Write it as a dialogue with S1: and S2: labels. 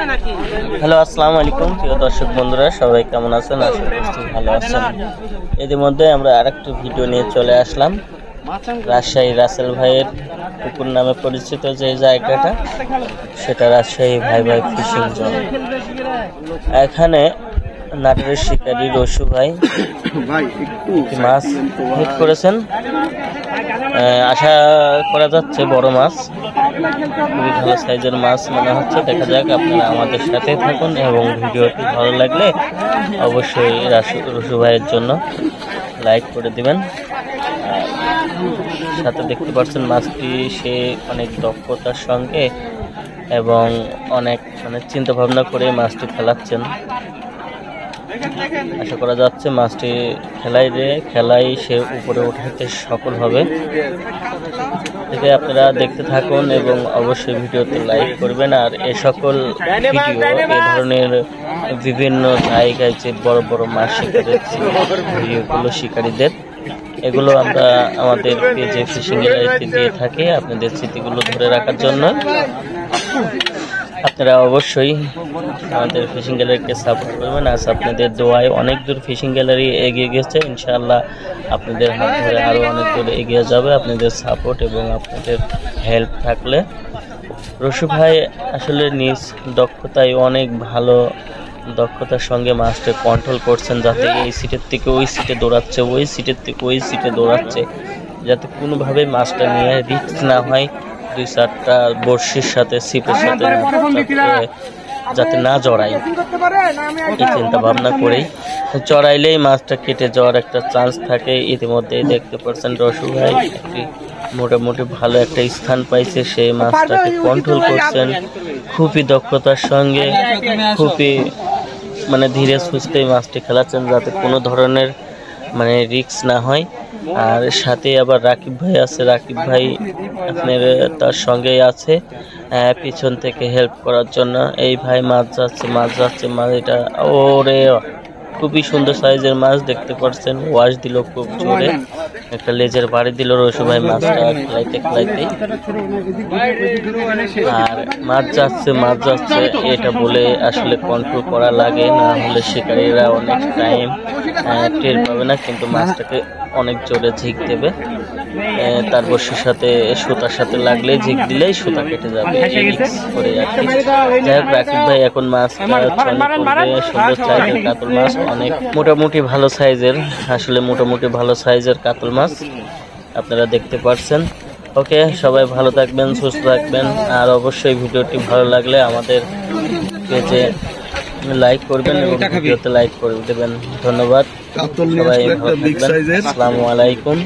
S1: Hello, আসসালামু আলাইকুম প্রিয় দর্শক বন্ধুরা, সবাই কেমন আছেন? আশা করছি ভালো আছেন। এর মধ্যে আমরা আরেকটি ভিডিও নিয়ে চলে আসলাম। রাজশাহী রাসেল ভাইয়ের পুকুর নামে পরিচিত যে জায়গাটা, সেটা রাজশাহী ভাই ভাই ফিশিং জোন। এখানে নাটোরের শিকারী রসু ভাই মাছ হিট করেছেন। আশা করা যাচ্ছে বড় মাছ, খুবই ভালো সাইজের মাছ মনে হচ্ছে। দেখা যাক, আপনারা আমাদের সাথে থাকুন এবং ভিডিওটি ভালো লাগলে অবশ্যই রসু ভাইয়ের জন্য লাইক করে দিবেন। সাথে দেখতে পাচ্ছেন মাছটি সে অনেক দক্ষতার সঙ্গে এবং অনেক চিন্তা ভাবনা করে মাছটি ফেলাচ্ছেন। আশা করা যাচ্ছে মাছটি খেলাই সে উপরে উঠাতে সফল হবে। থেকে আপনারা দেখতে থাকুন এবং অবশ্যই ভিডিওতে লাইক করবেন। আর এই সকল ভিডিও, এই ধরনের বিভিন্ন জায়গায় যে বড় বড় মাছ শিকারের ভিডিওগুলো শিকারীদের, এগুলো আমরা আমাদের পেজে ফিশিং গ্যালারিতে দিয়ে থাকি আপনাদের স্মৃতিগুলো ধরে রাখার জন্য। আপনারা অবশ্যই আমাদের ফিশিং গ্যালারিকে সাপোর্ট করবেন। আজ আপনাদের দোয়ায় অনেক দূর ফিশিং গ্যালারি এগিয়ে গেছে। ইনশাআল্লাহ আপনাদের হাত ধরে আরও অনেক দূর এগিয়ে যাবে আপনাদের সাপোর্ট এবং আপনাদের হেল্প থাকলে। রসু ভাই আসলে নিজ দক্ষতায় অনেক ভালো দক্ষতার সঙ্গে মাছটা কন্ট্রোল করছেন, যাতে এই সিটের থেকে ওই সিটে দৌড়াচ্ছে, ওই সিটের থেকে ওই সিটে দৌড়াচ্ছে, যাতে কোনোভাবে মাছটা নিয়ে রিস্ক না হয়। 2-4টা বড়শির সাথে ছিপের সাথে যাতে না জড়ায়, এই চিন্তা ভাবনা করেই। জড়াইলেই মাছটা কেটে যাওয়ার একটা চান্স থাকে। ইতিমধ্যেই দেখতে পাচ্ছেন রসু ভাই একটি মোটামুটি ভালো একটা স্থান পাইছে, সেই মাছটাকে কন্ট্রোল করছেন খুবই দক্ষতার সঙ্গে, খুবই ধীরে সুস্থে মাছটি খেলাচ্ছেন, যাতে কোনো ধরনের রিস্ক না হয়। আর সাথে আবার রাকিব ভাই আছে, রাকিব ভাই আপনার তার সঙ্গেই আছে পিছন থেকে হেল্প করার জন্য। এই ভাই মাছ যাচ্ছে মাছ, এটা ওরে খুবই সুন্দর সাইজের মাছ দেখতে পাচ্ছেন। ওয়াশ দিল খুব জোরে, একটা লেজের বাড়ি দিল রসু ভাই মাছটা খেলাইতে। আর মাছ যাচ্ছে এটা বলে আসলে কন্ট্রোল করা লাগে, না হলে শিকারীরা অনেক টাইম টের পাবে না, কিন্তু মাছটাকে অনেক জোরে ঝিক দেবে। তার বর্ষির সাথে সুতার সাথে লাগলে ঝিক দিলেই সুতা কেটে যাবে করে আর কি। যাই হোক, রাকিব ভাই এখন মাছটা সুন্দর সাইজের কাতল মাছ, অনেক মোটামুটি ভালো সাইজের কাতল মাছ আপনারা দেখতে পাচ্ছেন। ওকে, সবাই ভালো থাকবেন, সুস্থ থাকবেন। আর অবশ্যই ভিডিওটি ভালো লাগলে আমাদের পেজে লাইক করবেন এবং ভিডিওতে লাইক করে দেবেন। ধন্যবাদ, সবাই ভালো থাকবেন। আসসালামু আলাইকুম।